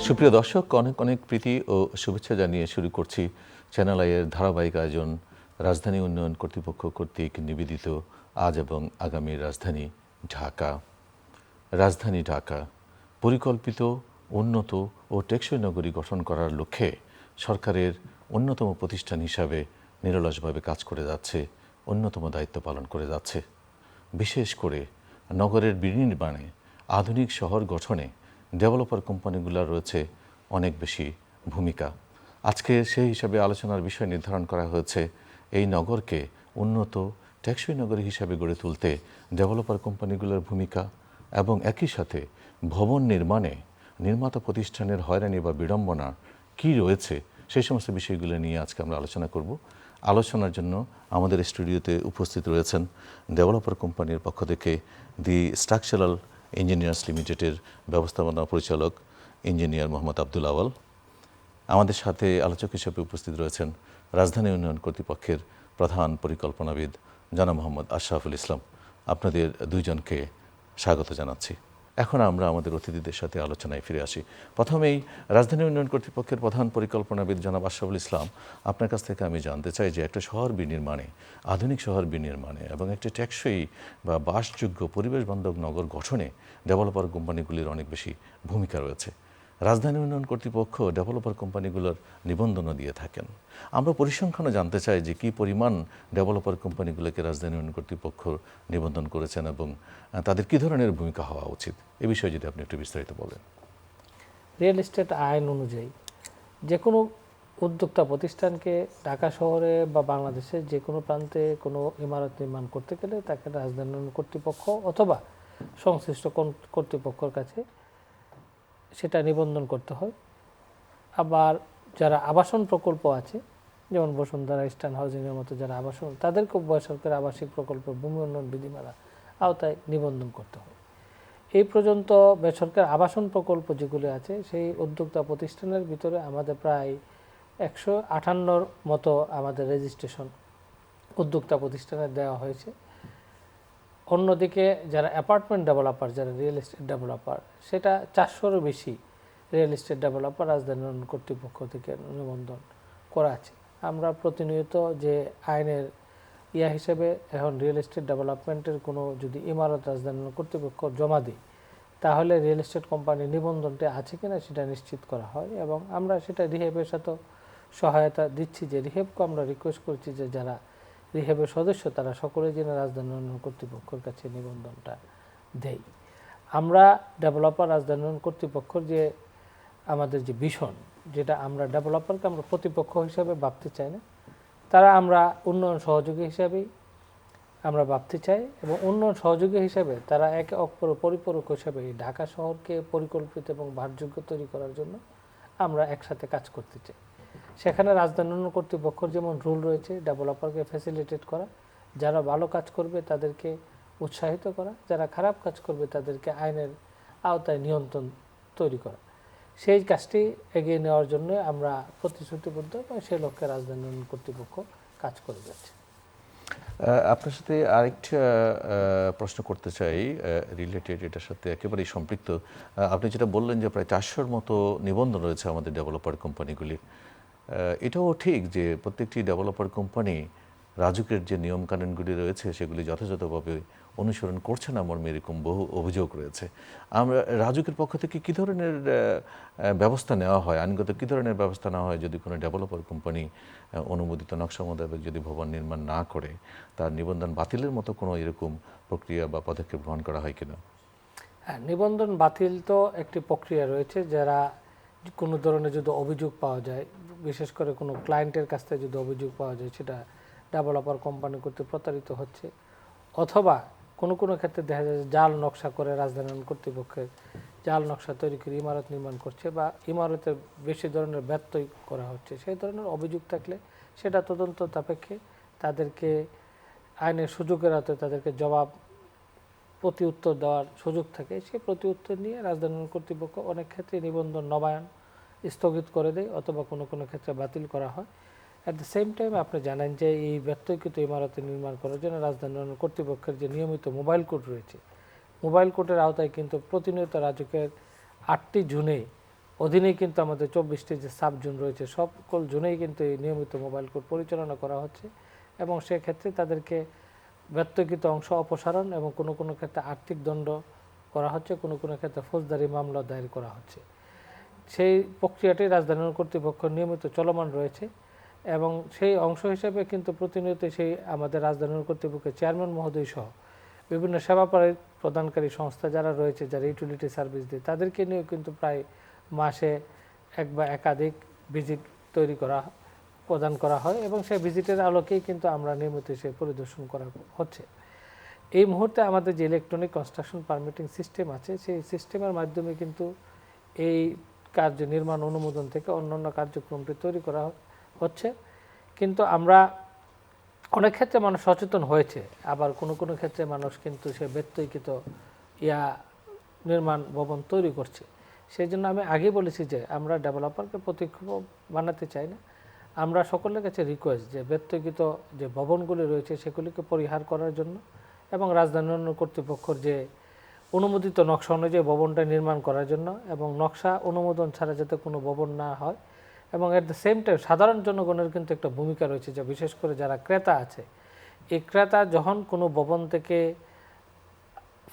সুপ্রিয় দর্শক, অনেক অনেক প্রীতি ও শুভেচ্ছা জানিয়ে শুরু করছি চ্যানেল আইয়ের ধারাবাহিক আয়োজন রাজধানী উন্নয়ন কর্তৃপক্ষ কর্তৃক নিবেদিত আজ এবং আগামীর রাজধানী ঢাকা। রাজধানী ঢাকা পরিকল্পিত, উন্নত ও টেকসই নগরী গঠন করার লক্ষ্যে সরকারের অন্যতম প্রতিষ্ঠান হিসাবে নিরলসভাবে কাজ করে যাচ্ছে, অন্যতম দায়িত্ব পালন করে যাচ্ছে। বিশেষ করে নগরের বিনির্মাণে, আধুনিক শহর গঠনে ডেভেলপার কোম্পানিগুলোর রয়েছে অনেক বেশি ভূমিকা। আজকে সেই হিসাবে আলোচনার বিষয় নির্ধারণ করা হয়েছে এই নগরকে উন্নত টেকসই নগরী হিসাবে গড়ে তুলতে ডেভেলপার কোম্পানিগুলোর ভূমিকা এবং একই সাথে ভবন নির্মাণে নির্মাতা প্রতিষ্ঠানের হয়রানি বা বিড়ম্বনা কী রয়েছে সেই সমস্ত বিষয়গুলো নিয়ে আজকে আমরা আলোচনা করব। আলোচনার জন্য আমাদের স্টুডিওতে উপস্থিত রয়েছেন ডেভেলপার কোম্পানির পক্ষ থেকে দি স্ট্রাকচারাল ইঞ্জিনিয়ার্স লিমিটেডের ব্যবস্থাপনা পরিচালক ইঞ্জিনিয়ার মোহাম্মদ আব্দুল আওয়াল। আমাদের সাথে আলোচক হিসেবে উপস্থিত রয়েছেন রাজধানী উন্নয়ন কর্তৃপক্ষের প্রধান পরিকল্পনাবিদ জনাব মোহাম্মদ আশরাফুল ইসলাম। আপনাদের দুইজনকে স্বাগত জানাচ্ছি। এখন আমরা আমাদের অতিথিদের সাথে আলোচনায় ফিরে আসি। প্রথমেই রাজধানী উন্নয়ন কর্তৃপক্ষের প্রধান পরিকল্পনাবিদ জনাব আশরাফুল ইসলাম, আপনার কাছ থেকে আমি জানতে চাই যে একটা শহর বিনির্মাণে, আধুনিক শহর বিনির্মাণে এবং একটা টেকসই বা বাসযোগ্য পরিবেশ বান্ধব নগর গঠনে ডেভেলপার কোম্পানিগুলির অনেক বেশি ভূমিকা রয়েছে। রাজধানী উন্নয়ন কর্তৃপক্ষ ডেভেলপার কোম্পানিগুলোর নিবন্ধনও দিয়ে থাকেন। আমরা পরিসংখ্যানও জানতে চাই যে কী পরিমাণ ডেভেলপার কোম্পানিগুলোকে রাজধানী উন্নয়ন কর্তৃপক্ষ নিবন্ধন করেছেন এবং তাদের কী ধরনের ভূমিকা হওয়া উচিত, এ বিষয়ে যদি আপনি একটু বিস্তারিত বলেন। রিয়েল এস্টেট আইন অনুযায়ী যে কোনো উদ্যোক্তা প্রতিষ্ঠানকে ঢাকা শহরে বা বাংলাদেশের যে কোনো প্রান্তে কোনো ইমারত নির্মাণ করতে গেলে তাকে রাজধানী উন্নয়ন কর্তৃপক্ষ অথবা সংশ্লিষ্ট কর্তৃপক্ষের কাছে সেটা নিবন্ধন করতে হয়। আবার যারা আবাসন প্রকল্প আছে, যেমন বসুন্ধরা, ইস্টার্ন হাউজিংয়ের মতো যারা আবাসন, তাদেরকেও বেসরকারি আবাসিক প্রকল্প ভূমি উন্নয়ন বিধিমালা আওতায় নিবন্ধন করতে হয়। এই পর্যন্ত বেসরকারি আবাসন প্রকল্প যেগুলো আছে সেই উদ্যোক্তা প্রতিষ্ঠানের ভিতরে আমাদের প্রায় 158 মতো আমাদের রেজিস্ট্রেশন উদ্যোক্তা প্রতিষ্ঠানে দেওয়া হয়েছে। অন্যদিকে যারা অ্যাপার্টমেন্ট ডেভেলপার, যারা রিয়েল এস্টেট ডেভেলপার, সেটা 400-এরও বেশি রিয়েল এস্টেট ডেভেলপার রাজধানী উন্নয়ন কর্তৃপক্ষ থেকে নিবন্ধন করা আছে। আমরা প্রতিনিয়ত যে আইনের হিসেবে এখন রিয়েল এস্টেট ডেভেলপমেন্টের কোনো যদি ইমারত রাজধানী কর্তৃপক্ষ জমা দিই, তাহলে রিয়েল এস্টেট কোম্পানির নিবন্ধনটা আছে কিনা সেটা নিশ্চিত করা হয় এবং আমরা সেটা রিহেবের সাথে সহায়তা দিচ্ছি। যে রিহেবকে আমরা রিকোয়েস্ট করছি যে যারা রিহেবের সদস্য তারা সকলে যেন রাজধানী উন্নয়ন কর্তৃপক্ষের কাছে নিবন্ধনটা দেয়। আমরা ডেভেলপার রাজধানী উন্নয়ন কর্তৃপক্ষের যে আমাদের যে ভিশন, যেটা আমরা ডেভেলপারকে আমরা প্রতিপক্ষ হিসাবে ভাবতে চাই না, তারা আমরা উন্নয়ন সহযোগী হিসাবেই আমরা ভাবতে চাই এবং উন্নয়ন সহযোগী হিসাবে তারা একে অপর পরিপূরক হিসাবে এই ঢাকা শহরকে পরিকল্পিত এবং বাসযোগ্য তৈরি করার জন্য আমরা একসাথে কাজ করতে চাই। সেখানে রাজধানী উন্নয়ন কর্তৃপক্ষের যেমন রুল রয়েছে, ডেভেলপারকে ফ্যাসিলিটেট করা, যারা ভালো কাজ করবে তাদেরকে উৎসাহিত করা, যারা খারাপ কাজ করবে তাদেরকে আইনের আওতায় নিয়ন্ত্রণ তৈরি করা। সেই কাজটি এগিয়ে নেওয়ার জন্য আমরা প্রতিশ্রুতিবদ্ধ এবং সেই লক্ষ্যে রাজধানী উন্নয়ন কর্তৃপক্ষ কাজ করে যাচ্ছে। আপনার সাথে আরেকটা প্রশ্ন করতে চাই, রিলেটেড, এটার সাথে একেবারেই সম্পৃক্ত। আপনি যেটা বললেন যে প্রায় 400-র মতো নিবন্ধন রয়েছে আমাদের ডেভেলপার কোম্পানিগুলির। এটাও ঠিক যে প্রত্যেকটি ডেভেলপার কোম্পানি রাজুকের যে নিয়মকানুনগুলি রয়েছে সেগুলি যথাযথভাবে অনুসরণ করছে না, আমার এরকম বহু অভিযোগ রয়েছে। আমরা রাজুকের পক্ষ থেকে কী ধরনের ব্যবস্থা নেওয়া হয়, আইনগত কী ধরনের ব্যবস্থা নেওয়া হয় যদি কোনো ডেভেলপার কোম্পানি অনুমোদিত নকশা মোতাবেক যদি ভবন নির্মাণ না করে, তার নিবন্ধন বাতিলের মতো কোনো এরকম প্রক্রিয়া বা পদক্ষেপ গ্রহণ করা হয় কিনা? হ্যাঁ, নিবন্ধন বাতিল তো একটি প্রক্রিয়া রয়েছে। যারা কোনো ধরনের যদি অভিযোগ পাওয়া যায়, বিশেষ করে কোনো ক্লায়েন্টের কাছ থেকে যদি অভিযোগ পাওয়া যায় সেটা ডেভেলপার কোম্পানি কর্তৃক প্রতারিত হচ্ছে, অথবা কোনো কোনো ক্ষেত্রে দেখা যায় জাল নকশা করে রাজধানী কর্তৃপক্ষের জাল নকশা তৈরি করে ইমারত নির্মাণ করছে বা ইমারতের বেশি ধরনের ব্যত্যয় করা হচ্ছে, সেই ধরনের অভিযোগ থাকলে সেটা তদন্ত সাপেক্ষে তাদেরকে আইনের সুযোগের আওতায় তাদেরকে জবাব প্রতি উত্তর দেওয়ার সুযোগ থাকে। সেই প্রতি উত্তর নিয়ে রাজধানী কর্তৃপক্ষ অনেক ক্ষেত্রে নিবন্ধন নবায়ন স্থগিত করে দেয় অথবা কোনো কোনো ক্ষেত্রে বাতিল করা হয়। অ্যাট দ্য সেম টাইম আপনি জানেন যে এই ব্যত্যয়কৃত ইমারতে নির্মাণ করার জন্য রাজধানী কর্তৃপক্ষের যে নিয়মিত মোবাইল কোর্ট রয়েছে, মোবাইল কোর্টের আওতায় কিন্তু প্রতিনিয়ত রাজুকের 8টি জুনে অধীনেই কিন্তু আমাদের 24টি যে সাব জোন রয়েছে সকল জোনেই কিন্তু এই নিয়মিত মোবাইল কোর্ট পরিচালনা করা হচ্ছে এবং সেক্ষেত্রে তাদেরকে ব্যত্যয়কৃত অংশ অপসারণ এবং কোনো কোনো ক্ষেত্রে আর্থিক দণ্ড করা হচ্ছে, কোনো কোনো ক্ষেত্রে ফৌজদারি মামলা দায়ের করা হচ্ছে। সেই প্রক্রিয়াটি রাজধানী কর্তৃপক্ষ নিয়মিত চলমান রয়েছে এবং সেই অংশ হিসেবে কিন্তু প্রতিনিয়ত সেই আমাদের রাজধানী কর্তৃপক্ষের চেয়ারম্যান মহোদয় সহ বিভিন্ন সেবা প্রদানকারী সংস্থা যারা রয়েছে, যারা ইউটিলিটি সার্ভিস দেয়, তাদেরকে নিয়ে কিন্তু প্রায় মাসে এক বা একাধিক ভিজিট প্রদান করা হয় এবং সেই ভিজিটের আলোকেই কিন্তু আমরা নিয়মিত সেই পরিদর্শন করা হচ্ছে। এই মুহূর্তে আমাদের যে ইলেকট্রনিক কনস্ট্রাকশন পারমিটিং সিস্টেম আছে, সেই সিস্টেমের মাধ্যমে কিন্তু এই কার্য নির্মাণ অনুমোদন থেকে অন্যান্য কার্যক্রমটি তৈরি করা হচ্ছে। কিন্তু আমরা অনেক ক্ষেত্রে মানুষ সচেতন হয়েছে, আবার কোনো কোনো ক্ষেত্রে মানুষ কিন্তু সে ব্যত্যয়কৃত নির্মাণ ভবন তৈরি করছে। সেই জন্য আমি আগেই বলেছি যে আমরা ডেভেলপারকে প্রতিপক্ষ বানাতে চাই না। আমরা সকলের কাছে রিকোয়েস্ট যে ব্যত্যয়কৃত যে ভবনগুলি রয়েছে সেগুলিকে পরিহার করার জন্য এবং রাজধানী উন্নয়ন কর্তৃপক্ষের যে অনুমোদিত নকশা অনুযায়ী ভবনটা নির্মাণ করার জন্য এবং নকশা অনুমোদন ছাড়া যাতে কোনো ভবন না হয় এবং এট দ্য সেম টাইম সাধারণ জনগণের কিন্তু একটা ভূমিকা রয়েছে, যে বিশেষ করে যারা ক্রেতা আছে, এই ক্রেতা যখন কোনো ভবন থেকে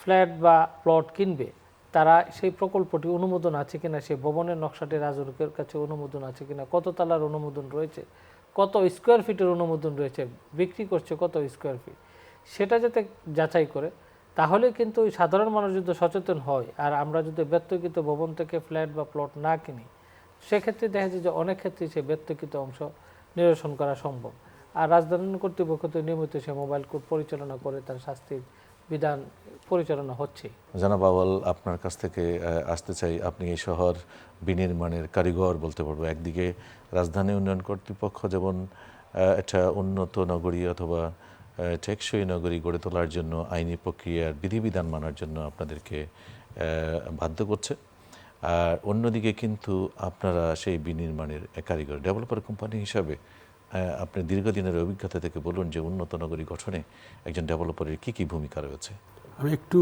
ফ্ল্যাট বা প্লট কিনবে, তারা সেই প্রকল্পটি অনুমোদন আছে কিনা, সেই ভবনের নকশাটি রাজুকের কাছে অনুমোদন আছে কিনা, কত তালার অনুমোদন রয়েছে, কত স্কোয়ার ফিটের অনুমোদন রয়েছে, বিক্রি করছে কত স্কোয়ার ফিট, সেটা যাতে যাচাই করে, তাহলে কিন্তু ওই সাধারণ মানুষ যদি সচেতন হয় আর আমরা যদি ব্যত্যয়কৃত ভবন থেকে ফ্ল্যাট বা প্লট না কিনি, সেক্ষেত্রে দেখা যায় যে অনেক ক্ষেত্রে সে ব্যত্যয়কৃত অংশ নিরসন করা সম্ভব। আর রাজধানী কর্তৃপক্ষ তো নিয়মিত সে মোবাইল কোর্ট পরিচালনা করে তার শাস্তির বিধান পরিচালনা হচ্ছে। জানাব আউয়াল, আপনার কাছ থেকে আসতে চাই, আপনি এই শহর বিনির্মাণের কারিগর বলতে পারবো। একদিকে রাজধানী উন্নয়ন কর্তৃপক্ষ যেমন একটা উন্নত নগরী অথবা টেকসই নগরী গড়ে তোলার জন্য আইনি প্রক্রিয়ার বিধিবিধান মানার জন্য আপনাদেরকে বাধ্য করছে, আর অন্যদিকে কিন্তু আপনারা সেই বিনির্মাণের কারিগর ডেভেলপার কোম্পানি হিসাবে আপনি দীর্ঘদিনের অভিজ্ঞতা থেকে বলুন যে উন্নত নগরী গঠনে একজন ডেভেলপারের কী কী ভূমিকা রয়েছে। আমি একটু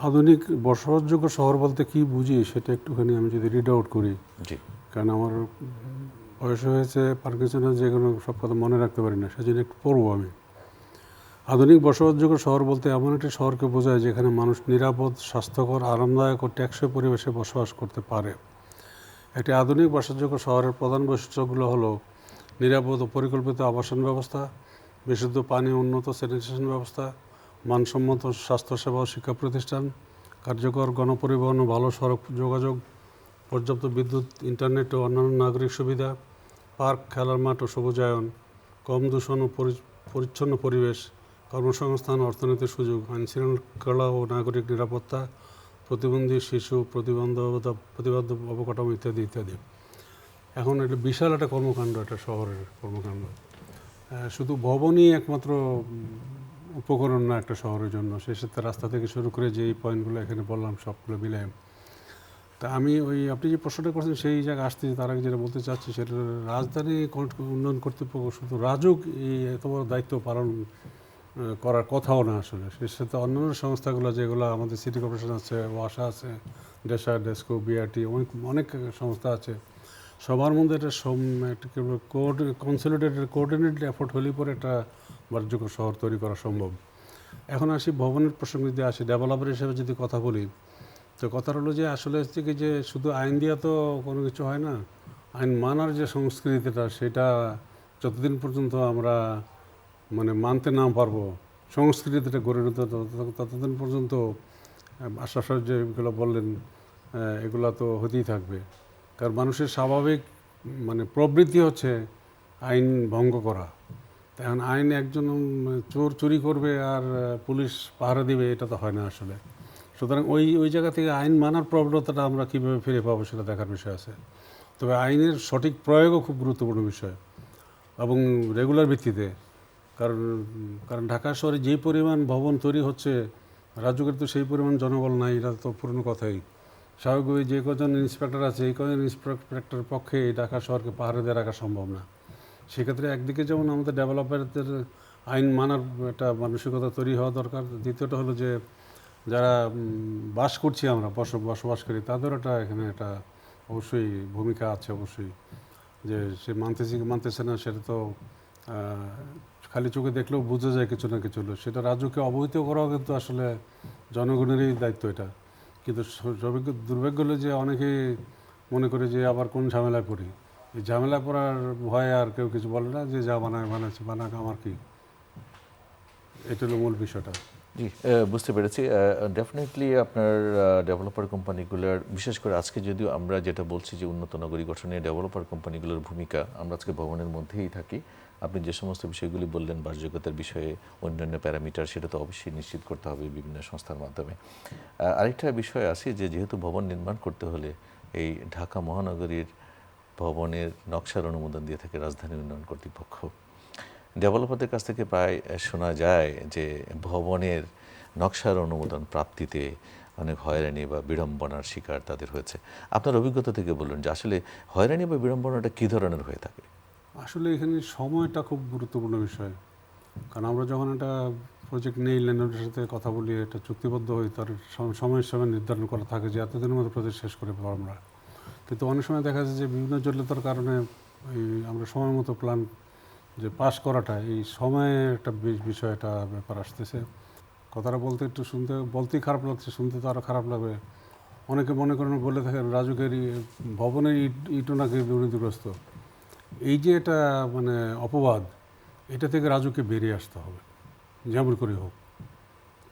আধুনিক বসবাসযোগ্য শহর বলতে কি বুঝি সেটা একটুখানি আমি যদি রিড আউট করি, জি, কারণ আমার বয়স হয়েছে পার্কিনসনের, যে কোনো সব কথা মনে রাখতে পারি না, সেজন্য একটু পড়বো আমি। আধুনিক বসবাসযোগ্য শহর বলতে এমন একটি শহরকে বোঝায় যেখানে মানুষ নিরাপদ, স্বাস্থ্যকর, আরামদায়ক ও টেকসই পরিবেশে বসবাস করতে পারে। একটি আধুনিক বাসযোগ্য শহরের প্রধান বৈশিষ্ট্যগুলো হলো নিরাপদ ও পরিকল্পিত আবাসন ব্যবস্থা, বিশুদ্ধ পানি, উন্নত স্যানিটেশন ব্যবস্থা, মানসম্মত স্বাস্থ্যসেবা ও শিক্ষা প্রতিষ্ঠান, কার্যকর গণপরিবহন ও ভালো সড়ক যোগাযোগ, পর্যাপ্ত বিদ্যুৎ, ইন্টারনেট ও অন্যান্য নাগরিক সুবিধা, পার্ক, খেলার মাঠ ও সবুজায়ন, কম দূষণ ও পরিচ্ছন্ন পরিবেশ, কর্মসংস্থান, অর্থনৈতিক সুযোগ, আইনশৃঙ্খলা ও নাগরিক নিরাপত্তা, প্রতিবন্ধী শিশু, প্রতিবদ্ধ অবকাঠামো ইত্যাদি ইত্যাদি। এখন এটা বিশাল একটা কর্মকাণ্ড, একটা শহরের কর্মকাণ্ড। শুধু ভবনই একমাত্র উপকরণ না একটা শহরের জন্য, সেই সাথে রাস্তা থেকে শুরু করে যে এই পয়েন্টগুলো এখানে বললাম সবগুলো মিলায়। তা আমি আপনি যে প্রশ্নটা করছেন সেই জায়গায় আসতে, তার আগে যেটা বলতে চাচ্ছি সেটা রাজধানী উন্নয়ন কর্তৃপক্ষ শুধু রাজুক এই এত বড় দায়িত্ব পালন করার কথাও না আসলে। সেই সাথে অন্যান্য সংস্থাগুলো যেগুলো আমাদের সিটি কর্পোরেশন আছে, ওয়াসা আছে, ডেস্কো, বিআরটি, অনেক সংস্থা আছে, সবার মধ্যে একটা কনসলিডেটেড কোঅর্ডিনেটেড এফোর্ট হলেই পরে একটা বাসযোগ্য শহর তৈরি করা সম্ভব। এখন আসি ভবনের প্রসঙ্গে, যদি আসি ডেভেলপার হিসেবে যদি কথা বলি, তো কথা হলো যে আসলে হচ্ছে কি যে শুধু আইন দিয়া তো কোনো কিছু হয় না। আইন মানার যে সংস্কৃতিটা, সেটা যতদিন পর্যন্ত আমরা মানতে না পারবো, সংস্কৃতিটা গড়ে নিতে ততদিন পর্যন্ত আশ্বাস যেগুলো বললেন এগুলো তো হতেই থাকবে। কারণ মানুষের স্বাভাবিক প্রবৃত্তি হচ্ছে আইন ভঙ্গ করা। এখন আইন একজন চোর চুরি করবে আর পুলিশ পাহারা দিবে, এটা তো হয় না আসলে। সুতরাং ওই জায়গা থেকে আইন মানার প্রবণতাটা আমরা কীভাবে ফিরে পাবো সেটা দেখার বিষয় আছে। তবে আইনের সঠিক প্রয়োগও খুব গুরুত্বপূর্ণ বিষয় এবং রেগুলার ভিত্তিতে। কারণ ঢাকা শহরে যেই পরিমাণ ভবন তৈরি হচ্ছে, রাজ্যের তো সেই পরিমাণ জনবল নাই, এটা তো পুরনো কথাই। স্বাভাবিকভাবে যে কজন ইন্সপেক্টর আছে, এই কজন ইন্সপেক্টরের পক্ষে ঢাকা শহরকে পাহারা দিয়ে রাখা সম্ভব না। সেক্ষেত্রে একদিকে যেমন আমাদের ডেভেলপারদের আইন মানার একটা মানসিকতা তৈরি হওয়া দরকার, দ্বিতীয়টা হলো যে যারা বাস করছি, আমরা বসবাস করি, তাদেরও এখানে একটা অবশ্যই ভূমিকা আছে অবশ্যই, যে সে মানতেছে কি মানতেছে না সেটা তো খালি চোখে দেখলেও বোঝা যায় কিছু না কিছু হলো। সেটা রাজুকে অবহিত করাও কিন্তু আসলে জনগণেরই দায়িত্ব এটা। কিন্তু দুর্ভাগ্য হলো যে অনেকেই মনে করে যে আবার কোন ঝামেলায় পড়ি, এই ঝামেলা পড়ার ভয়ে আর কেউ কিছু বলে না, যে যা বানায় বানাচ্ছে বানাক, আমার কি। এটা হলো মূল বিষয়টা। জি, বুঝতে পেরেছি। ডেফিনেটলি আপনার ডেভেলপার কোম্পানিগুলোর, বিশেষ করে আজকে যদিও আমরা যেটা বলছি যে উন্নত নগরী গঠনে ডেভেলপার কোম্পানিগুলোর ভূমিকা, আমরা আজকে ভবনের মধ্যেই থাকি। আপনি যে সমস্ত বিষয়গুলি বললেন বাসযোগ্যতার বিষয়ে, অন্যান্য প্যারামিটার, সেটা তো অবশ্যই নিশ্চিত করতে হবে বিভিন্ন সংস্থার মাধ্যমে। আরেকটা বিষয় আছে যে যেহেতু ভবন নির্মাণ করতে হলে এই ঢাকা মহানগরীর ভবনের নকশার অনুমোদন দিয়ে থাকে রাজধানী উন্নয়ন কর্তৃপক্ষ। ডেভেলপারদের কাছ থেকে প্রায় শোনা যায় যে ভবনের নকশার অনুমোদন প্রাপ্তিতে অনেক হয়রানি বা বিড়ম্বনার শিকার তাদের হয়েছে। আপনার অভিজ্ঞতা থেকে বলুন যে আসলে হয়রানি বা বিড়ম্বনাটা কী ধরনের হয়ে থাকে? আসলে এখানে সময়টা খুব গুরুত্বপূর্ণ বিষয়। কারণ আমরা যখন একটা প্রজেক্ট নেই, ল্যান্ডলর্ডের সাথে কথা বলি, একটা চুক্তিবদ্ধ হই, তার সময় হিসাবে নির্ধারণ করা থাকে যে এতদিনের মধ্যে প্রজেক্ট শেষ করে পাবো আমরা। কিন্তু অনেক সময় দেখা যায় যে বিভিন্ন জটিলতার কারণে এই আমরা সময় মতো প্ল্যান যে পাস করাটা, এই সময়ে একটা বিষয়টা ব্যাপার আসতেছে। কথাটা বলতে একটু বলতেই খারাপ লাগছে, শুনতে তো আরও খারাপ লাগবে। অনেকে মনে করেন বলে থাকেন রাজুকের ভবনের ইটও নাকি দুর্নীতিগ্রস্ত। এই যে এটা মানে অপবাদ, এটা থেকে রাজুকে বেরিয়ে আসতে হবে যেমন করে হোক।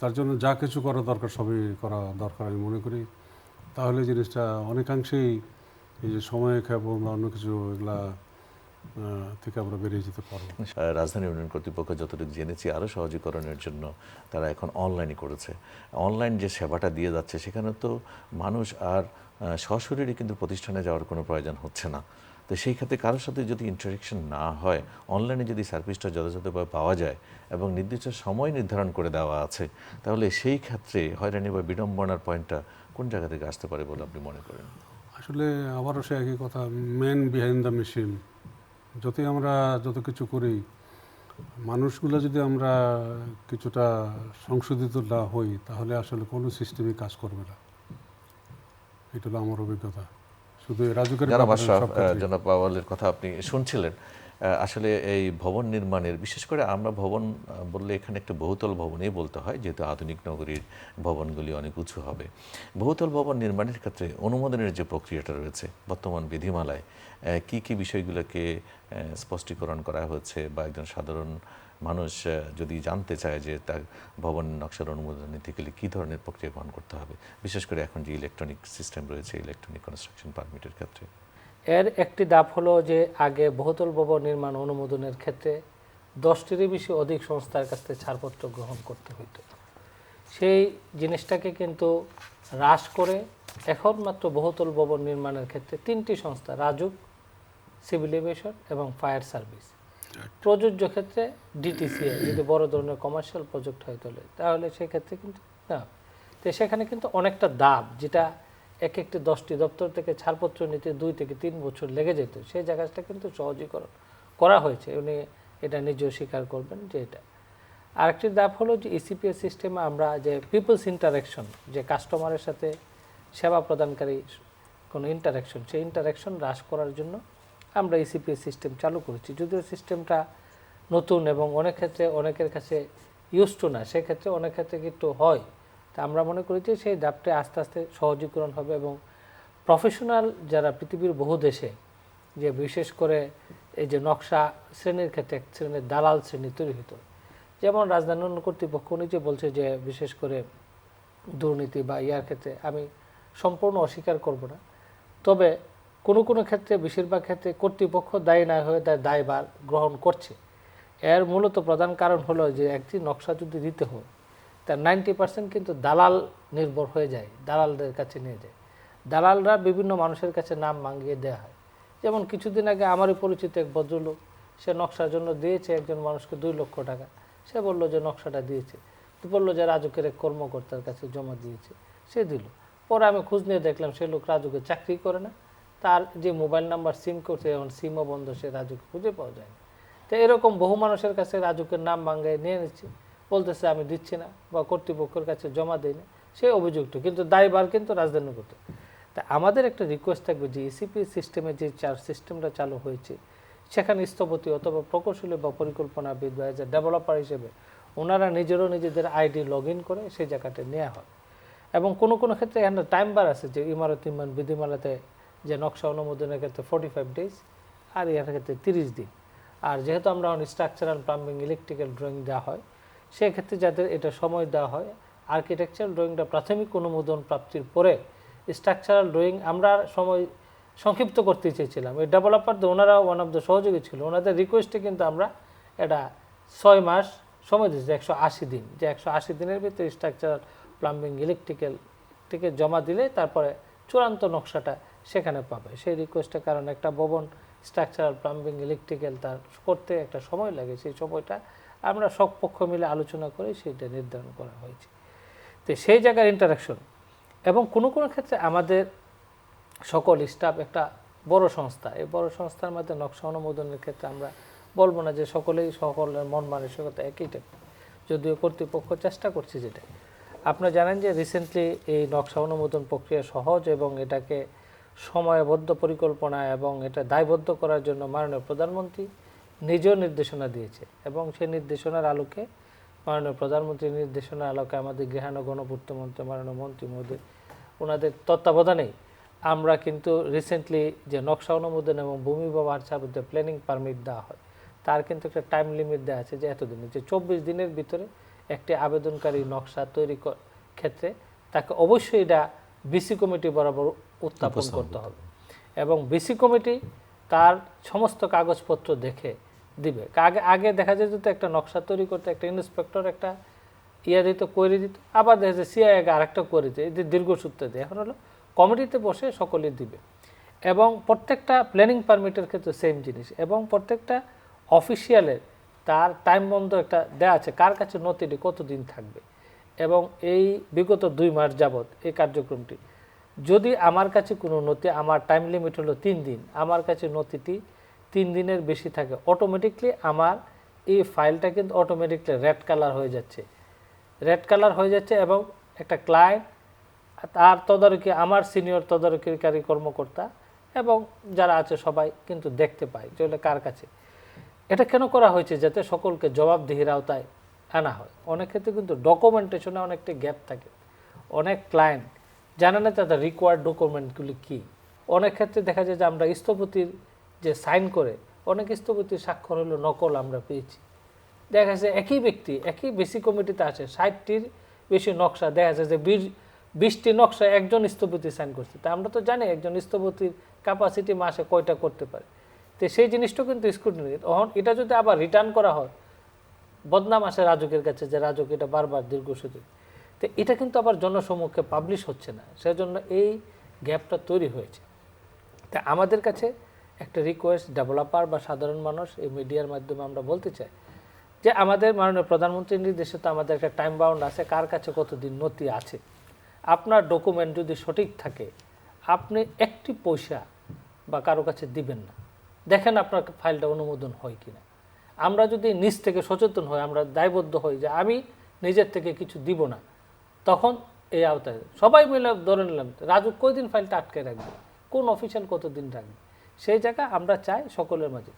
তার জন্য যা কিছু করা দরকার সবই করা দরকার আমি মনে করি। তাহলে জিনিসটা অনেকাংশেই এই যে সময় খাবো বা অন্য কিছু এগুলা থেকে আমরা বেরিয়ে যেতে পারবো। রাজধানী উন্নয়ন কর্তৃপক্ষ যতটুকু জেনেছি আরও সহজীকরণের জন্য তারা এখন অনলাইনই করেছে। অনলাইন যে সেবাটা দিয়ে যাচ্ছে সেখানে তো মানুষ আর সশরীরে কিন্তু প্রতিষ্ঠানে যাওয়ার কোনো প্রয়োজন হচ্ছে না। তো সেই ক্ষেত্রে কারোর সাথে যদি ইন্টারেকশন না হয়, অনলাইনে যদি সার্ভিসটা যথাযথভাবে পাওয়া যায় এবং নির্দিষ্ট সময় নির্ধারণ করে দেওয়া আছে, তাহলে সেই ক্ষেত্রে হয়রানি বা বিড়ম্বনার পয়েন্টটা কোন জায়গা থেকে আসতে পারে বলে আপনি মনে করেন? আসলে আবারও সে একই কথা, ম্যান বিহাইন্ড দ্য মেশিন। যতই আমরা যত কিছু করি, মানুষগুলো যদি আমরা কিছুটা সংশোধিত না হই, তাহলে আসলে কোনো সিস্টেমই কাজ করবে না। এটা হলো আমার অভিজ্ঞতা। শুধু রাজুকের জনাব ব্যাপারে আশরাফ, সব ক্ষেত্রেই। জনাব আউয়ালের কথা আপনি শুনছিলেন। আসলে এই ভবন নির্মাণের, বিশেষ করে আমরা ভবন বললে এখানে একটা বহুতল ভবনই বলতে হয়, যেহেতু আধুনিক নগরীর ভবনগুলি অনেক উঁচু হবে। বহুতল ভবন নির্মাণের ক্ষেত্রে অনুমোদনের যে প্রক্রিয়াটা রয়েছে বর্তমান বিধিমালায়, কি কি বিষয়গুলোকে স্পষ্টীকরণ করা হয়েছে, বা একজন সাধারণ মানুষ যদি জানতে চায় যে তার ভবন নকশার অনুমোদন নিতে গেলে কী ধরনের প্রক্রিয়া গ্রহণ করতে হবে, বিশেষ করে এখন যে ইলেকট্রনিক সিস্টেম রয়েছে, ইলেকট্রনিক কনস্ট্রাকশন পারমিটের ক্ষেত্রে? এর একটি ধাপ হলো যে আগে বহুতল ভবন নির্মাণ অনুমোদনের ক্ষেত্রে 10টিরও বেশি অধিক সংস্থার কাছ থেকে ছাড়পত্র গ্রহণ করতে হতো। সেই জিনিসটাকে কিন্তু হ্রাস করে এখন মাত্র বহুতল ভবন নির্মাণের ক্ষেত্রে 3টি সংস্থা, রাজুক, সিভিল এভিয়েশন এবং ফায়ার সার্ভিস। প্রযোজ্য ক্ষেত্রে ডিটিসিএ, যদি বড় ধরনের কমার্শিয়াল প্রজেক্ট হয় তাহলে সেক্ষেত্রে কিন্তু না। তো সেখানে কিন্তু অনেকটা দাব, যেটা এক একটি 10টি দপ্তর থেকে ছাড়পত্র নিতে 2 থেকে 3 বছর লেগে যেত, সেই জায়গাটা কিন্তু সহজীকরণ করা হয়েছে। উনি এটা নিজেও স্বীকার করবেন যে এটা। আরেকটি ধাপ হলো যে ইসিপিএস সিস্টেমে আমরা যে পিপলস ইন্টারাকশন, যে কাস্টমারের সাথে সেবা প্রদানকারী কোনো ইন্টারাকশন, সেই ইন্টারাকশন হ্রাস করার জন্য আমরা ইসিপিএস সিস্টেম চালু করেছি। যদিও সিস্টেমটা নতুন এবং অনেক ক্ষেত্রে অনেকের কাছে ইউজ টু না, সেক্ষেত্রে অনেক ক্ষেত্রে কিন্তু হয়। তা আমরা মনে করি যে সেই ধাপটা আস্তে আস্তে সহজীকরণ হবে এবং প্রফেশনাল যারা পৃথিবীর বহু দেশে, যে বিশেষ করে এই যে নকশা শ্রেণীর ক্ষেত্রে এক শ্রেণীর দালাল শ্রেণী তৈরি হতো। যেমন রাজধানী উন্নয়ন কর্তৃপক্ষ নিজে বলছে যে বিশেষ করে দুর্নীতি বা ইয়ার ক্ষেত্রে আমি সম্পূর্ণ অস্বীকার করব না, তবে কোনো কোনো ক্ষেত্রে, বেশিরভাগ ক্ষেত্রে কর্তৃপক্ষ দায়ী না হয়ে তার দায়ভার গ্রহণ করছে। এর মূলত প্রধান কারণ হলো যে একটি নকশা যদি দিতে হয় তার 90% কিন্তু দালাল নির্ভর হয়ে যায়, দালালদের কাছে নিয়ে যায়। দালালরা বিভিন্ন মানুষের কাছে নাম মাঙ্গিয়ে দেওয়া হয়। যেমন কিছুদিন আগে আমারই পরিচিত এক ভদ্রলোক, সে নকশার জন্য দিয়েছে একজন মানুষকে 2 লক্ষ টাকা। সে বললো যে নকশাটা দিয়েছে, বললো যে রাজুকের এক কর্মকর্তার কাছে জমা দিয়েছে, সে দিল। পরে আমি খোঁজ নিয়ে দেখলাম সে লোক রাজুকে চাকরি করে না, তার যে মোবাইল নাম্বার সিম করছে এখন সিমও বন্ধ, সে রাজুকে খুঁজে পাওয়া যায় না। তো এরকম বহু মানুষের কাছে রাজুকের নাম ভাঙ্গায় নিয়ে নিচ্ছে, বলতেছে আমি দিচ্ছি না বা কর্তৃপক্ষের কাছে জমা দিই না, সে অভিযুক্ত, কিন্তু দায়ভার কিন্তু রাজধানী করতে। তা আমাদের একটা রিকোয়েস্ট থাকবে যে ইসিপি সিস্টেমে যে সিস্টেমটা চালু হয়েছে সেখানে স্থপতি অথবা প্রকৌশলী বা পরিকল্পনাবিদ বা এজ এ ডেভেলপার হিসেবে ওনারা নিজেদের আইডি লগ ইন করে সেই জায়গাটা নেওয়া হয়। এবং কোনো কোনো ক্ষেত্রে এখানে টাইম বার আছে যে ইমারত নির্মাণ বিধিমালাতে যে নকশা অনুমোদনের ক্ষেত্রে 45 ডেজ আর এর ক্ষেত্রে 30 দিন। আর যেহেতু আমরা স্ট্রাকচারাল প্লাম্বিং ইলেকট্রিক্যাল ড্রয়িং দেওয়া হয় সেক্ষেত্রে যাদের এটা সময় দেওয়া হয় আর্কিটেকচারাল ড্রয়িংটা প্রাথমিক অনুমোদন প্রাপ্তির পরে স্ট্রাকচারাল ড্রয়িং আমরা সময় সংক্ষিপ্ত করতে চেয়েছিলাম। এই ডেভেলপারদের ওনারা ওয়ান অফ দ্য সহযোগী ছিল, ওনাদের রিকোয়েস্টে কিন্তু আমরা এটা 6 মাস সময় দিয়েছি, 180 দিন, যে 180 দিনের ভিতরে স্ট্রাকচারাল প্লাম্বিং ইলেকট্রিক্যাল থেকে জমা দিলে তারপরে চূড়ান্ত নকশাটা সেখানে পাবে। সেই রিকোয়েস্টের কারণে একটা ভবন স্ট্রাকচারাল প্লাম্বিং ইলেকট্রিক্যাল তার করতে একটা সময় লাগে, সেই সময়টা আমরা সব পক্ষ মিলে আলোচনা করে সেইটা নির্ধারণ করা হয়েছে। তো সেই জায়গার ইন্টারাকশন এবং কোনো কোনো ক্ষেত্রে আমাদের সকল স্টাফ একটা বড় সংস্থা, এই বড় সংস্থার মধ্যে নকশা অনুমোদনের ক্ষেত্রে আমরা বলবো না যে সকলের মন মানসিকতা একই টাইপ, যদিও কর্তৃপক্ষ চেষ্টা করছে। যেটা আপনারা জানেন যে রিসেন্টলি এই নকশা অনুমোদন প্রক্রিয়া সহজ এবং এটাকে সময়বদ্ধ পরিকল্পনা এবং এটা দায়বদ্ধ করার জন্য মাননীয় প্রধানমন্ত্রী নিজেও নির্দেশনা দিয়েছে এবং সেই নির্দেশনার আলোকে মাননীয় প্রধানমন্ত্রীর নির্দেশনার আলোকে আমাদের গৃহায়ণ গণপূর্ত মন্ত্রী মাননীয় মন্ত্রী মহোদয় ওনাদের তত্ত্বাবধানেই আমরা কিন্তু রিসেন্টলি যে নকশা অনুমোদন এবং ভূমি ব্যবহার ছাড়তে প্ল্যানিং পারমিট দেওয়া হয় তার কিন্তু একটা টাইম লিমিট দেওয়া আছে যে এতদিনে, যে 24 দিনের ভিতরে একটি আবেদনকারী নকশা তৈরি ক্ষেত্রে তাকে অবশ্যই এটা বিসি কমিটি বরাবর উত্থাপন করতে হবে এবং বিসি কমিটি তার সমস্ত কাগজপত্র দেখে দিবে। আগে দেখা যেত তো একটা নকশা তৈরি করতে একটা ইন্সপেক্টর একটা দিত করে দিত, আবার দেখা যায় সিআই আরেকটা করে দিত, এদের দীর্ঘসূত্রে দেয়। এখন হলো কমিটিতে বসে সকলে দিবে এবং প্রত্যেকটা প্ল্যানিং পারমিটের ক্ষেত্রে সেম জিনিস এবং প্রত্যেকটা অফিসিয়ালের তার টাইম বন্ধ একটা দেওয়া আছে কার কাছে নথিটি কতদিন থাকবে। এবং এই বিগত 2 মাস যাবৎ এই কার্যক্রমটি, যদি আমার কাছে কোনো নথি, আমার টাইম লিমিট হলো 3 দিন, আমার কাছে নথিটি 3 দিনের বেশি থাকে, অটোমেটিকলি আমার এই ফাইলটা কিন্তু অটোমেটিকলি রেড কালার হয়ে যাচ্ছে এবং একটা ক্লায়েন্ট তার তদারকি আমার সিনিয়র তদারকিকারী কর্মকর্তা এবং যারা আছে সবাই কিন্তু দেখতে পায় যে কার কাছে। এটা কেন করা হয়েছে? যাতে সকলকে জবাবদিহির আওতায় আনা হয়। অনেক ক্ষেত্রে কিন্তু ডকুমেন্টেশনে অনেকটা গ্যাপ থাকে, অনেক ক্লায়েন্ট জানে না তাদের রিকোয়ার্ড ডকুমেন্টগুলি কী। অনেক ক্ষেত্রে দেখা যায় যে আমরা স্থপতির যে সাইন করে অনেক স্থপতির স্বাক্ষর হলো নকল আমরা পেয়েছি। দেখা যাচ্ছে একই ব্যক্তি একই বেসি কমিটিতে আছে 60টির বেশি নকশা, দেখা যায় যে 20টি নকশা একজন স্থপতি সাইন করছে। তা আমরা তো জানি একজন স্থপতির ক্যাপাসিটি মাসে কয়টা করতে পারে, তো সেই জিনিসটা কিন্তু স্ক্রুটিনি। তখন এটা যদি আবার রিটার্ন করা হয় বদনাম আসে রাজুকের কাছে যে রাজুক এটা বারবার দীর্ঘসূত্র, তো এটা কিন্তু আবার জনসমক্ষে পাবলিশ হচ্ছে না, সেজন্য এই গ্যাপটা তৈরি হয়েছে। তা আমাদের কাছে একটা রিকোয়েস্ট, ডেভেলপার বা সাধারণ মানুষ এই মিডিয়ার মাধ্যমে আমরা বলতে চাই যে আমাদের মাননীয় প্রধানমন্ত্রীর নির্দেশে তো আমাদের একটা টাইম বাউন্ড আছে, কার কাছে কতদিন নথি আছে। আপনার ডকুমেন্ট যদি সঠিক থাকে আপনি একটি পয়সা বা কারো কাছে দিবেন না, দেখেন আপনার ফাইলটা অনুমোদন হয় কিনা। আমরা যদি নিজ থেকে সচেতন হই, আমরা দায়বদ্ধ হই যে আমি নিজের থেকে কিছু দিব না, তখন এই আওতায় সবাই মিলে ধরে নিলাম রাজু কয়দিন ফাইলটা আটকে রাখবে, কোন অফিসিয়াল কতদিন রাখবে, সেই জায়গা আমরা চাই সকলের মাঝে।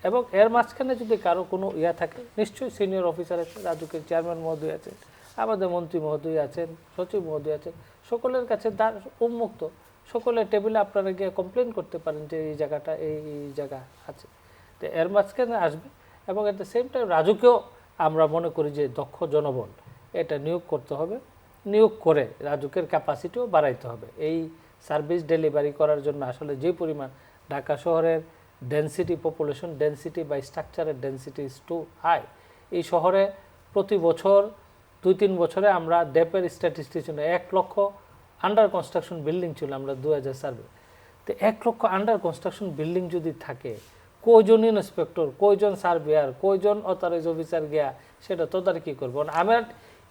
এবং এর মাঝখানে যদি কারো কোনো থাকে, নিশ্চয়ই সিনিয়র অফিসার আছে, রাজুকের চেয়ারম্যান মহোদয় আছেন, আমাদের মন্ত্রী মহোদয় আছেন, সচিব মহোদয় আছেন, সকলের কাছে দ্বার উন্মুক্ত, সকলের টেবিলে আপনারা গিয়ে কমপ্লেন করতে পারেন যে এই জায়গাটা এই জায়গা আছে। তো এর মাঝখানে আসবে এবং এট দ্য সেম টাইম রাজুকেও আমরা মনে করি যে দক্ষ জনবল এটা নিয়োগ করতে হবে, নিয়োগ করে রাজুকের ক্যাপাসিটিও বাড়াইতে হবে। এই সার্ভিস ডেলিভারি করার জন্য আসলে যে পরিমাণ ঢাকা শহরের ডেনসিটি, পপুলেশন ডেনসিটি বা স্ট্রাকচারের ডেনসিটি ইজ টু হাই। এই শহরে প্রতি বছর 2-3 বছরে আমরা ডেপের স্ট্যাটিস্টিক্স 1 লক্ষ আন্ডার কনস্ট্রাকশন বিল্ডিং ছিল আমরা 2000 সার্ভে। তো 1 লক্ষ আন্ডার কনস্ট্রাকশন বিল্ডিং যদি থাকে, কয়জন ইন্সপেক্টর, কয়জন সার্ভেয়ার, কয়জন অথরাইজ অফিসার গিয়া সেটা তদারকি করবো। আমার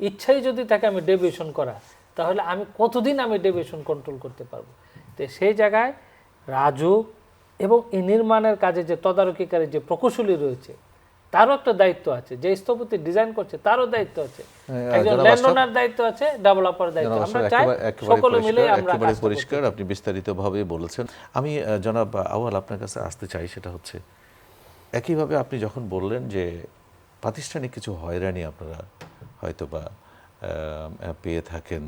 ইচ্ছাই যদি থাকে আমি ডেভিয়েশন করা, তাহলে আমি কতদিন আমি ডেভিয়েশন কন্ট্রোল করতে পারবো। তো সেই জায়গায় রাজু এবং এই নির্মাণের কাজে যে তদারকিকারী যে প্রকৌশলী রয়েছে তারও একটা দায়িত্ব আছে, যে স্থপতি ডিজাইন করছে তারও দায়িত্ব আছে, একজন জনাব ল্যান্ডওনার দায়িত্ব আছে, ডেভেলপার দায়িত্ব। আমরা চাই সকলে মিলে আমরা একেবারে পরিষ্কার, আপনি বিস্তারিতভাবে বলেছেন। আমি জনাব আউয়াল আপনার কাছে আসতে চাই, সেটা হচ্ছে একইভাবে আপনি যখন বললেন যে প্রাতিষ্ঠানিক কিছু হয়রানি আপনারা হয়তো বা পেয়ে থাকেন,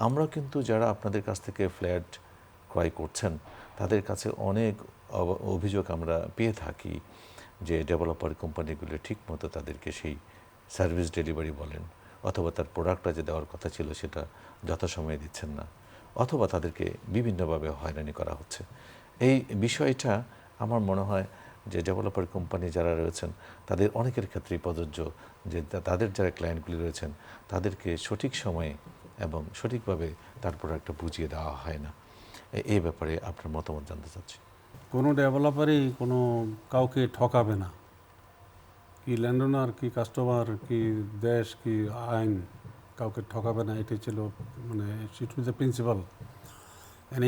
আমরা কিন্তু যারা আপনাদের কাছ থেকে ফ্ল্যাট ক্রয় করছেন তাদের কাছে অনেক অভিযোগ আমরা পেয়ে থাকি যে ডেভেলপার কোম্পানিগুলো ঠিকমতো তাদেরকে সেই সার্ভিস ডেলিভারি বলেন, অথবা তার প্রোডাক্টটা যে দেওয়ার কথা ছিল সেটা যথাসময়ে দিচ্ছেন না, অথবা তাদেরকে বিভিন্নভাবে হয়রানি করা হচ্ছে। এই বিষয়টা আমার মনে হয় যে ডেভেলপার কোম্পানি যারা রয়েছেন তাদের অনেকের ক্ষেত্রেই প্রযোজ্য, যে তাদের যারা ক্লায়েন্টগুলি রয়েছেন তাদেরকে সঠিক সময়ে এবং সঠিকভাবে তার প্রোডাক্টটা বুঝিয়ে দেওয়া হয় না। এই ব্যাপারে আপনার মতামত জানতে চাচ্ছি। কোনো ডেভেলপারই কোনো কাউকে ঠকাবে না, কি ল্যান্ডওনার, কি কাস্টমার, কি দেশ, কি আইন, কাউকে ঠকাবে না। এটাই ছিল মানে ইট ইজ দ্য প্রিন্সিপাল।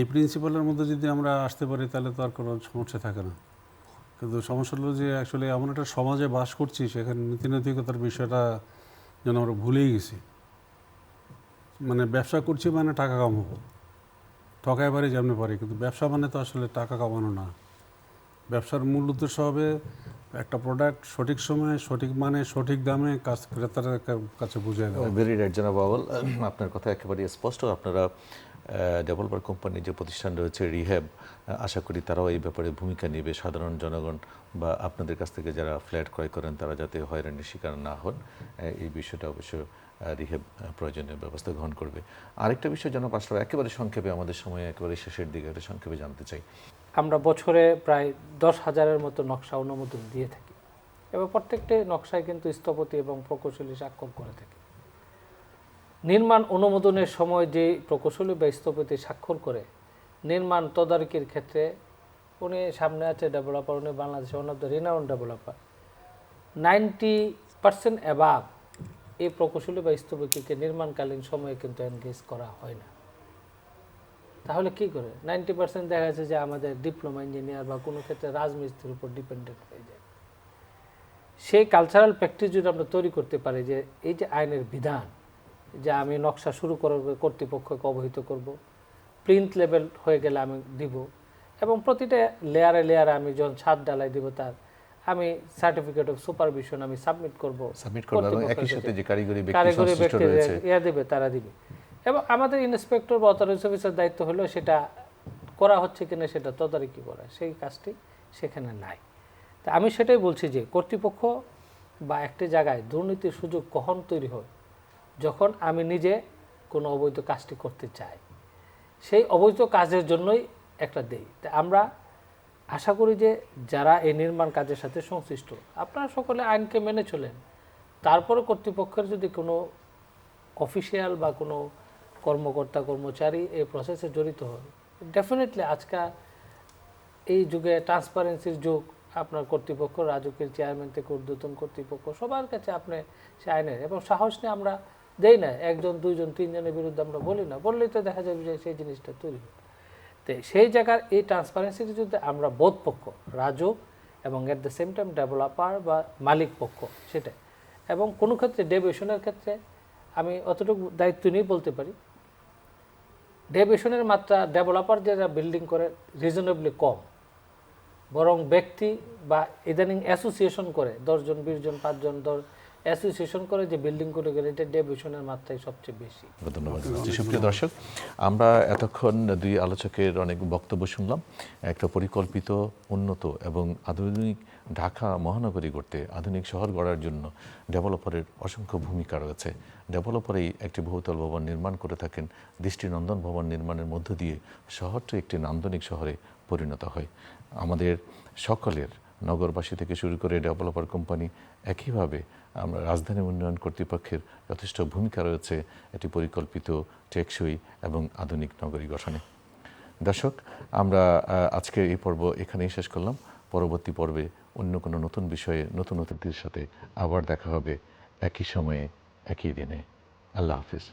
এই প্রিন্সিপালের মধ্যে যদি আমরা আসতে পারি তাহলে তো আর কোনো সমস্যা থাকে না। কিন্তু সমস্যা হলো যে আসলে এমন একটা সমাজে বাস করছি, সেখানে নীতিনৈতিকতার বিষয়টা যেন আমরা ভুলেই গেছি। মানে ব্যবসা করছি মানে টাকা কামাবো, ঠকায় পারি যেমনি পারি, কিন্তু ব্যবসা মানে তো আসলে টাকা কামানো না। ব্যবসার মূল উদ্দেশ্য হবে একটা প্রোডাক্ট সঠিক সময়ে, সঠিক মানে, সঠিক দামে ক্রেতার কাছে বুঝিয়ে দেওয়া। ভেরি রাইট জনাব আউয়াল, আপনার কথা একেবারে স্পষ্ট। আপনারা ডেভেলপার কোম্পানির যে প্রতিষ্ঠান রয়েছে রিহ্যাব, আশা করি তারাও এই ব্যাপারে ভূমিকা নেবে। সাধারণ জনগণ বা আপনাদের কাছ থেকে যারা ফ্ল্যাট ক্রয় করেন তারা যাতে হয়রানির শিকার না হন, এই বিষয়টা অবশ্য রিহ্যাব প্রয়োজনীয় ব্যবস্থা গ্রহণ করবে। আরেকটা বিষয় জনাব আশরাফ, একেবারে সংক্ষেপে, আমাদের সময় একেবারে শেষের দিকে, একটা সংক্ষেপে জানতে চাই। আমরা বছরে প্রায় 10,000-এর মতো নকশা অনুমোদন দিয়ে থাকি, এবং প্রত্যেকটি নকশায় কিন্তু স্থপতি এবং প্রকৌশলী স্বাক্ষর করে থাকে। নির্মাণ অনুমোদনের সময় যে প্রকৌশলী বা স্থপতি স্বাক্ষর করে, নির্মাণ তদারকির ক্ষেত্রে উনি সামনে আছে ডেভেলপার, উনি বাংলাদেশে one of the renowned developer. 90% above এই প্রকৌশলী বা স্থপতিকে নির্মাণকালীন সময়ে কিন্তু এনগেজ করা হয় না। তাহলে কি করে 90% দেখা যাচ্ছে যে আমাদের ডিপ্লোমা ইঞ্জিনিয়ার বা কোনো ক্ষেত্রে রাজমিস্ত্রির উপর ডিপেন্ডেন্ট হয়ে যায়। সেই কালচারাল প্র্যাকটিস যদি আমরা তৈরি করতে পারি, যে এই যে আইনের বিধান, যে আমি নকশা শুরু করার কর্তৃপক্ষকে অবহিত করব, প্রিন্ট লেভেল হয়ে গেলে আমি দিব, এবং প্রতিটা লেয়ারে লেয়ারে আমি যখন ছাদ ডালাই দিব তার আমি সার্টিফিকেট অফ সুপারভিশন আমি সাবমিট করব, এবং একই সাথে যে কারিগরি কারিগরি ব্যক্তি রয়েছে দেবে, তারা দিবে। এবং আমাদের ইন্সপেক্টর বা অথরাইজড অফিসার দায়িত্ব হলো সেটা করা হচ্ছে কিনা সেটা তদারকি করা, সেই কাজটি সেখানে নাই। তা আমি সেটাই বলছি যে কর্তৃপক্ষ বা একটি জায়গায় দুর্নীতির সুযোগ কখন তৈরি হয়, যখন আমি নিজে কোনো অবৈধ কাজটি করতে চাই, সেই অবৈধ কাজের জন্যই একটা দেই। তা আমরা আশা করি যে যারা এই নির্মাণ কাজের সাথে সংশ্লিষ্ট, আপনারা সকলে আইনকে মেনে চলেন, তারপরে কর্তৃপক্ষের যদি কোনো অফিসিয়াল বা কোনো কর্মকর্তা কর্মচারী এই প্রসেসে জড়িত হয়, ডেফিনেটলি আজকাল এই যুগে ট্রান্সপারেন্সির যুগ, আপনার কর্তৃপক্ষ, রাজুকের চেয়ারম্যান থেকে ঊর্ধ্বতন কর্তৃপক্ষ সবার কাছে আপনি সে আইনের, এবং সাহস নিয়ে আমরা দেই না, একজন দুইজন তিনজনের বিরুদ্ধে আমরা বলি না, বললেই তো দেখা যাবে যে সেই জিনিসটা তৈরি হয়। তো সেই জায়গার এই ট্রান্সপারেন্সির যদি আমরা বোধ পক্ষ, রাজুক এবং at the same time developer বা মালিক পক্ষ সেটা, এবং কোনো ক্ষেত্রে ডেভিয়েশনের ক্ষেত্রে আমি অতটুকু দায়িত্ব নিয়ে বলতে পারি, ডেভিয়েশনের মাত্রা ডেভেলপার যারা বিল্ডিং করে রিজনেবলি কম, বরং ব্যক্তি বা ইদানিং অ্যাসোসিয়েশন করে 10 জন 20 জন 5 জন অ্যাসোসিয়েশন করে যে বিল্ডিং করে গেলে এটা ডেভিয়েশনের মাত্রাই সবচেয়ে বেশি। ধন্যবাদ। সুপ্রিয় দর্শক, আমরা এতক্ষণ দুই আলোচকের অনেক বক্তব্য শুনলাম। একটা পরিকল্পিত, উন্নত এবং আধুনিক ঢাকা মহানগরী গড়তে, আধুনিক শহর গড়ার জন্য ডেভেলপারের অসংখ্য ভূমিকা রয়েছে। ডেভেলপারই একটি বহুতল ভবন নির্মাণ করে থাকেন, দৃষ্টিনন্দন ভবন নির্মাণের মধ্য দিয়ে শহরটি একটি নান্দনিক শহরে পরিণত হয়। আমাদের সকলের, নগরবাসী থেকে শুরু করে ডেভেলপার কোম্পানি, একইভাবে আমরা রাজধানী উন্নয়ন কর্তৃপক্ষের যথেষ্ট ভূমিকা রয়েছে এটি পরিকল্পিত, টেকসই এবং আধুনিক নগরী গঠনে। দর্শক, আমরা আজকের এই পর্ব এখানেই শেষ করলাম। পরবর্তী পর্বে অন্য কোনো নতুন বিষয়ে নতুন অতিথির সাথে আবার দেখা হবে, একই সময়ে একই দিনে। আল্লাহ হাফিজ।